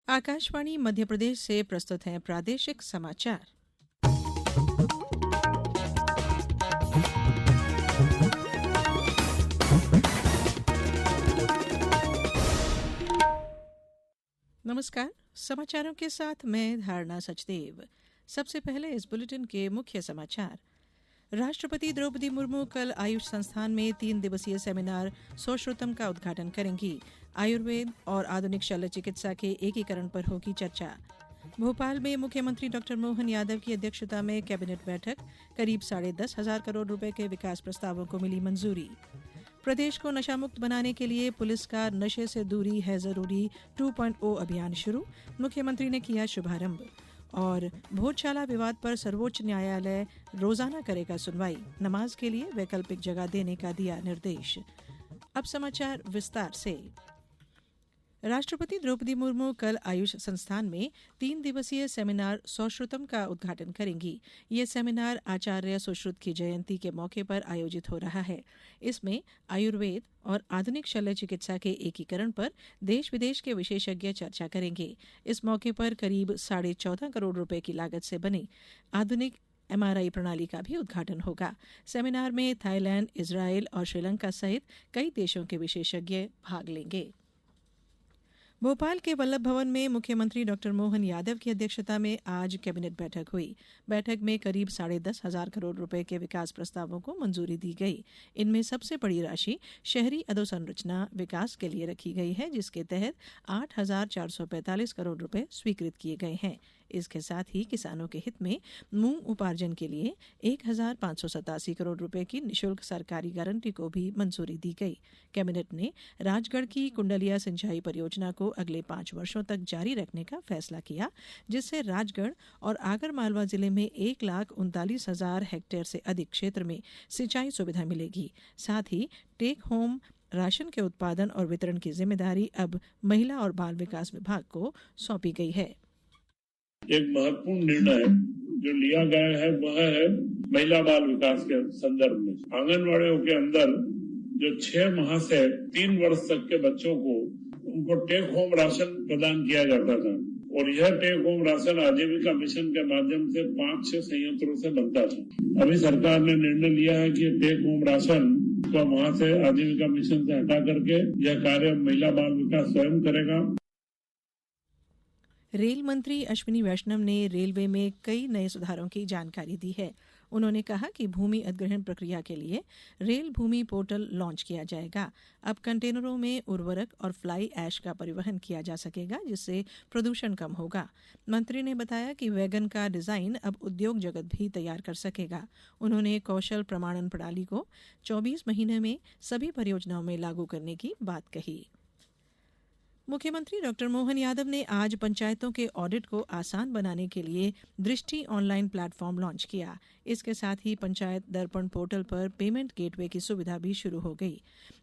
आकाशवाणी मध्य प्रदेश से प्रस्तुत हैं प्रादेशिक समाचार। नमस्कार, समाचारों के साथ मैं धारणा सचदेव। सबसे पहले इस बुलेटिन के मुख्य समाचार। राष्ट्रपति द्रौपदी मुर्मू कल आयुष संस्थान में 3 दिवसीय सेमिनार सुश्रुतम का उद्घाटन करेंगी। आयुर्वेद और आधुनिक शल्य चिकित्सा के एकीकरण पर होगी चर्चा। भोपाल में मुख्यमंत्री डॉक्टर मोहन यादव की अध्यक्षता में कैबिनेट बैठक, करीब 10,500 करोड़ रुपए के विकास प्रस्तावों को मिली मंजूरी। प्रदेश को नशामुक्त बनाने के लिए पुलिस का नशे से दूरी है जरूरी 2.0 अभियान शुरू, मुख्यमंत्री ने किया शुभारंभ। और भोजशाला विवाद पर सर्वोच्च न्यायालय रोजाना करेगा सुनवाई, नमाज के लिए वैकल्पिक जगह देने का दिया निर्देश। अब समाचार विस्तार से। राष्ट्रपति द्रौपदी मुर्मू कल आयुष संस्थान में 3 दिवसीय सेमिनार सुश्रुतम का उद्घाटन करेंगी। ये सेमिनार आचार्य सुश्रुत की जयंती के मौके पर आयोजित हो रहा है। इसमें आयुर्वेद और आधुनिक शल्य चिकित्सा के एकीकरण पर देश विदेश के विशेषज्ञ चर्चा करेंगे। इस मौके पर करीब 14.5 करोड़ रुपए की लागत से बनी आधुनिक MRI प्रणाली का भी उद्घाटन होगा। सेमिनार में थाईलैंड, इजराइल और श्रीलंका सहित कई देशों के विशेषज्ञ भाग लेंगे। भोपाल के वल्लभ भवन में मुख्यमंत्री डॉक्टर मोहन यादव की अध्यक्षता में आज कैबिनेट बैठक हुई। बैठक में करीब 10,500 करोड़ रुपए के विकास प्रस्तावों को मंजूरी दी गई। इनमें सबसे बड़ी राशि शहरी अधोसंरचना विकास के लिए रखी गई है, जिसके तहत 8,445 करोड़ रुपए स्वीकृत किए गए हैं। इसके साथ ही किसानों के हित में मूंग उपार्जन के लिए 1,587 करोड़ रुपए की निःशुल्क सरकारी गारंटी को भी मंजूरी दी गई। कैबिनेट ने राजगढ़ की कुंडलिया सिंचाई परियोजना को अगले 5 वर्षों तक जारी रखने का फैसला किया, जिससे राजगढ़ और आगरमालवा जिले में 1,39,000 हेक्टेयर से अधिक क्षेत्र में सिंचाई सुविधा मिलेगी। साथ ही टेक होम राशन के उत्पादन और वितरण की जिम्मेदारी अब महिला और बाल विकास विभाग को सौंपी गई है। एक महत्वपूर्ण निर्णय जो लिया गया है वह है महिला बाल विकास के संदर्भ में आंगनबाड़ियों के अंदर जो 6 माह से 3 वर्ष तक के बच्चों को उनको टेक होम राशन प्रदान किया जाता था, और यह टेक होम राशन आजीविका मिशन के माध्यम से 5-6 संयंत्रों से बनता था। अभी सरकार ने निर्णय लिया है कि टेक होम राशन को वहां से आजीविका मिशन से हटा करके यह कार्य महिला बाल विकास स्वयं करेगा। रेल मंत्री अश्विनी वैष्णव ने रेलवे में कई नए सुधारों की जानकारी दी है। उन्होंने कहा कि भूमि अधिग्रहण प्रक्रिया के लिए रेल भूमि पोर्टल लॉन्च किया जाएगा। अब कंटेनरों में उर्वरक और फ्लाई ऐश का परिवहन किया जा सकेगा, जिससे प्रदूषण कम होगा। मंत्री ने बताया कि वैगन का डिजाइन अब उद्योग जगत भी तैयार कर सकेगा। उन्होंने कौशल प्रमाणन प्रणाली को 24 महीने में सभी परियोजनाओं में लागू करने की बात कही। मुख्यमंत्री डॉक्टर मोहन यादव ने आज पंचायतों के ऑडिट को आसान बनाने के लिए दृष्टि ऑनलाइन प्लेटफॉर्म लॉन्च किया। इसके साथ ही पंचायत दर्पण पोर्टल पर पेमेंट गेटवे की सुविधा भी शुरू हो गई।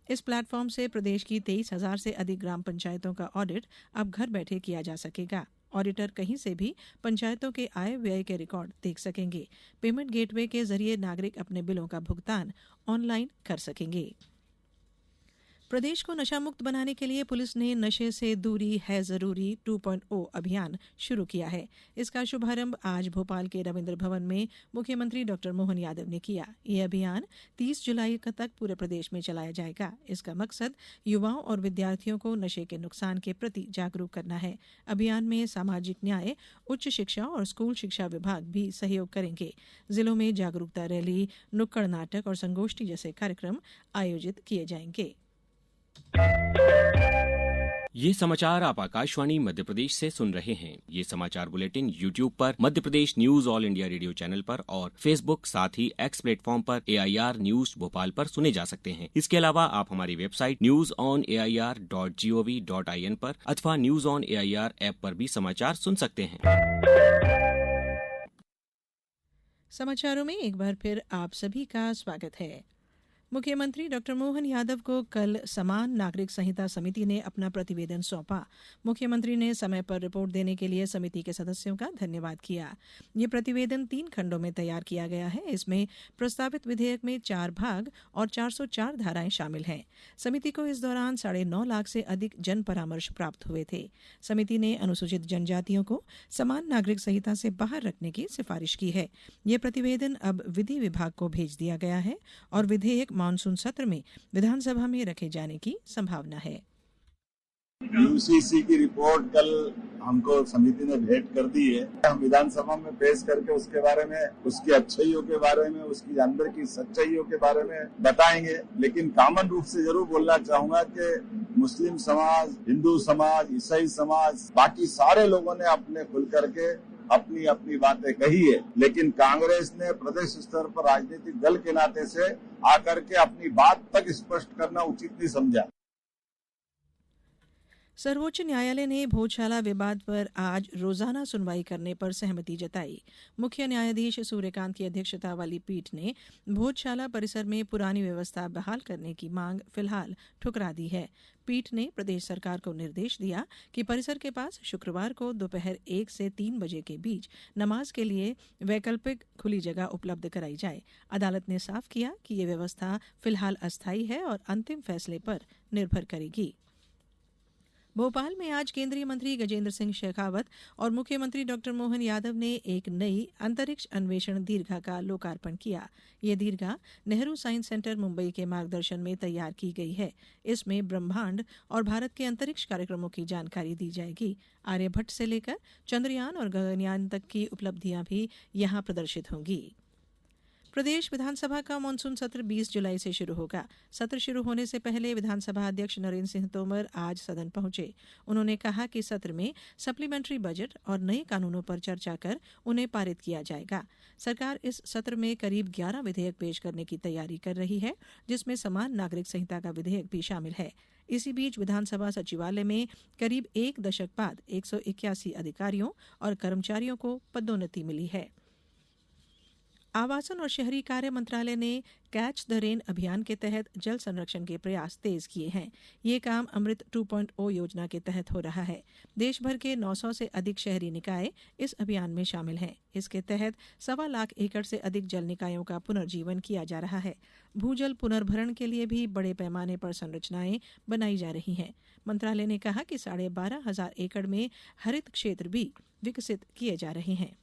इस प्लेटफॉर्म से प्रदेश की 23,000 से अधिक ग्राम पंचायतों का ऑडिट अब घर बैठे किया जा सकेगा। ऑडिटर कहीं से भी पंचायतों के आय व्यय के रिकॉर्ड देख सकेंगे। पेमेंट गेटवे के जरिए नागरिक अपने बिलों का भुगतान ऑनलाइन कर सकेंगे। प्रदेश को नशामुक्त बनाने के लिए पुलिस ने नशे से दूरी है जरूरी 2.0 अभियान शुरू किया है। इसका शुभारंभ आज भोपाल के रविंद्र भवन में मुख्यमंत्री डॉक्टर मोहन यादव ने किया। यह अभियान 30 जुलाई तक पूरे प्रदेश में चलाया जाएगा। इसका मकसद युवाओं और विद्यार्थियों को नशे के नुकसान के प्रति जागरूक करना है। अभियान में सामाजिक न्याय, उच्च शिक्षा और स्कूल शिक्षा विभाग भी सहयोग करेंगे। जिलों में जागरूकता रैली, नुक्कड़ नाटक और संगोष्ठी जैसे कार्यक्रम आयोजित किए जाएंगे। ये समाचार आप आकाशवाणी मध्य प्रदेश से सुन रहे हैं। ये समाचार बुलेटिन YouTube पर Madhya Pradesh news All India Radio channel पर और Facebook साथ ही X प्लेटफॉर्म पर AIR न्यूज भोपाल पर सुने जा सकते हैं। इसके अलावा आप हमारी वेबसाइट newsonair.gov.in पर अथवा न्यूज ऑन AIR ऐप पर भी समाचार सुन सकते हैं। समाचारों में एक बार फिर आप सभी का स्वागत है। मुख्यमंत्री डॉक्टर मोहन यादव को कल समान नागरिक संहिता समिति ने अपना प्रतिवेदन सौंपा। मुख्यमंत्री ने समय पर रिपोर्ट देने के लिए समिति के सदस्यों का धन्यवाद किया। ये प्रतिवेदन 3 खंडों में तैयार किया गया है। इसमें प्रस्तावित विधेयक में 4 भाग और 404 धाराएं शामिल हैं। समिति को इस दौरान 9.5 लाख से अधिक जन परामर्श प्राप्त हुए थे। समिति ने अनुसूचित जनजातियों को समान नागरिक संहिता से बाहर रखने की सिफारिश की है। ये प्रतिवेदन अब विधि विभाग को भेज दिया गया है और विधेयक मानसून सत्र में विधानसभा में रखे जाने की संभावना है। यूसीसी की रिपोर्ट कल हमको समिति ने भेंट कर दी है। हम विधानसभा में पेश करके उसके बारे में, उसकी अच्छाइयों के बारे में, उसकी अंदर की सच्चाइयों के बारे में बताएंगे। लेकिन कॉमन रूप से जरूर बोलना चाहूंगा कि मुस्लिम समाज, हिंदू समाज, ईसाई समाज, बाकी सारे लोगों ने अपने खुल करके अपनी अपनी बातें कही है। लेकिन कांग्रेस ने प्रदेश स्तर पर राजनीतिक दल के नाते से आकर के अपनी बात तक स्पष्ट करना उचित नहीं समझा। सर्वोच्च न्यायालय ने भोजशाला विवाद पर आज रोजाना सुनवाई करने पर सहमति जताई। मुख्य न्यायाधीश सूर्यकांत की अध्यक्षता वाली पीठ ने भोजशाला परिसर में पुरानी व्यवस्था बहाल करने की मांग फिलहाल ठुकरा दी है। पीठ ने प्रदेश सरकार को निर्देश दिया कि परिसर के पास शुक्रवार को दोपहर 1 से 3 बजे के बीच नमाज के लिए वैकल्पिक खुली जगह उपलब्ध कराई जाए। अदालत ने साफ किया कि ये व्यवस्था फिलहाल अस्थायी है और अंतिम फैसले पर निर्भर करेगी। भोपाल में आज केंद्रीय मंत्री गजेंद्र सिंह शेखावत और मुख्यमंत्री डॉक्टर मोहन यादव ने एक नई अंतरिक्ष अन्वेषण दीर्घा का लोकार्पण किया। ये दीर्घा नेहरू साइंस सेंटर मुंबई के मार्गदर्शन में तैयार की गई है। इसमें ब्रह्मांड और भारत के अंतरिक्ष कार्यक्रमों की जानकारी दी जाएगी। आर्यभट्ट से लेकर चंद्रयान और गगनयान तक की उपलब्धियां भी यहां प्रदर्शित होंगी। प्रदेश विधानसभा का मानसून सत्र 20 जुलाई से शुरू होगा। सत्र शुरू होने से पहले विधानसभा अध्यक्ष नरेंद्र सिंह तोमर आज सदन पहुंचे। उन्होंने कहा कि सत्र में सप्लीमेंट्री बजट और नए कानूनों पर चर्चा कर उन्हें पारित किया जाएगा। सरकार इस सत्र में करीब 11 विधेयक पेश करने की तैयारी कर रही है, जिसमें समान नागरिक संहिता का विधेयक भी शामिल है। इसी बीच विधानसभा सचिवालय में करीब 1 दशक बाद 181 अधिकारियों और कर्मचारियों को पदोन्नति मिली है। आवासन और शहरी कार्य मंत्रालय ने कैच द रेन अभियान के तहत जल संरक्षण के प्रयास तेज किए हैं। ये काम अमृत 2.0 योजना के तहत हो रहा है। देश भर के 900 से अधिक शहरी निकाय इस अभियान में शामिल हैं। इसके तहत 1.25 लाख एकड़ से अधिक जल निकायों का पुनर्जीवन किया जा रहा है। भूजल पुनर्भरण के लिए भी बड़े पैमाने पर संरचनाएं बनाई जा रही हैं। मंत्रालय ने कहा कि 12,500 एकड़ में हरित क्षेत्र भी विकसित किए जा रहे हैं।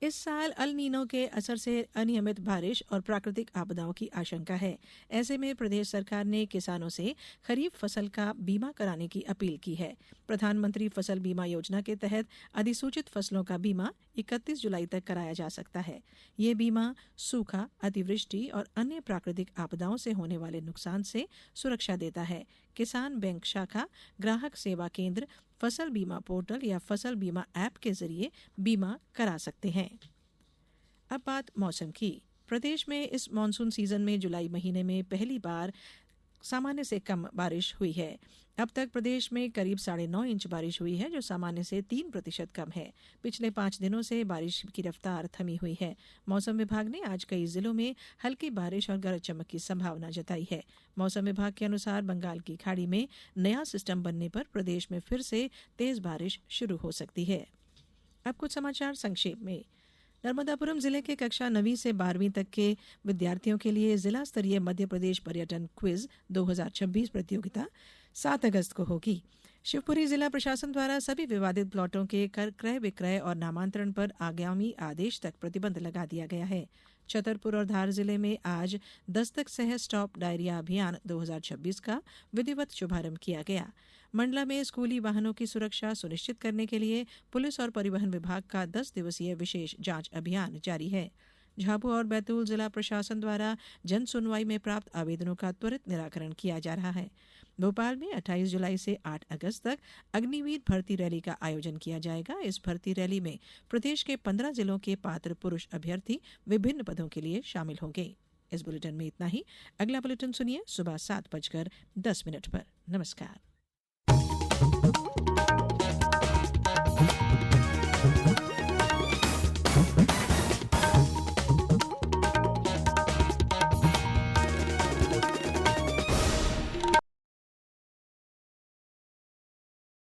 इस साल अल नीनो के असर से अनियमित बारिश और प्राकृतिक आपदाओं की आशंका है। ऐसे में प्रदेश सरकार ने किसानों से खरीफ फसल का बीमा कराने की अपील की है। प्रधानमंत्री फसल बीमा योजना के तहत अधिसूचित फसलों का बीमा 31 जुलाई तक कराया जा सकता है। ये बीमा सूखा, अतिवृष्टि और अन्य प्राकृतिक आपदाओं से होने वाले नुकसान से सुरक्षा देता है। किसान बैंक शाखा, ग्राहक सेवा केंद्र, फसल बीमा पोर्टल या फसल बीमा ऐप के जरिए बीमा करा सकते हैं। अब बात मौसम की। प्रदेश में इस मानसून सीजन में जुलाई महीने में पहली बार सामान्य से कम बारिश हुई है। अब तक प्रदेश में करीब 9.5 इंच बारिश हुई है, जो सामान्य से 3% कम है। पिछले 5 दिनों से बारिश की रफ्तार थमी हुई है। मौसम विभाग ने आज कई जिलों में हल्की बारिश और गरज चमक की संभावना जताई है। मौसम विभाग के अनुसार बंगाल की खाड़ी में नया सिस्टम बनने पर प्रदेश में फिर से तेज बारिश शुरू हो सकती है। अब कुछ समाचार संक्षेप में। नर्मदापुरम जिले के कक्षा 9वीं से 12वीं तक के विद्यार्थियों के लिए जिला स्तरीय मध्य प्रदेश पर्यटन क्विज 2026 प्रतियोगिता 7 अगस्त को होगी। शिवपुरी जिला प्रशासन द्वारा सभी विवादित प्लॉटों के कर क्रय विक्रय और नामांतरण पर आगामी आदेश तक प्रतिबंध लगा दिया गया है। छतरपुर और धार जिले में आज दस्तक सह स्टॉप डायरिया अभियान 2026 का विधिवत शुभारंभ किया गया। मंडला में स्कूली वाहनों की सुरक्षा सुनिश्चित करने के लिए पुलिस और परिवहन विभाग का 10 दिवसीय विशेष जांच अभियान जारी है। झाबुआ और बैतूल जिला प्रशासन द्वारा जन सुनवाई में प्राप्त आवेदनों का त्वरित निराकरण किया जा रहा है। भोपाल में 28 जुलाई से 8 अगस्त तक अग्निवीर भर्ती रैली का आयोजन किया जाएगा। इस भर्ती रैली में प्रदेश के 15 जिलों के पात्र पुरुष अभ्यर्थी विभिन्न पदों के लिए शामिल होंगे। इस बुलेटिन में इतना ही। अगला बुलेटिन सुनिए सुबह 7:10 पर। नमस्कार।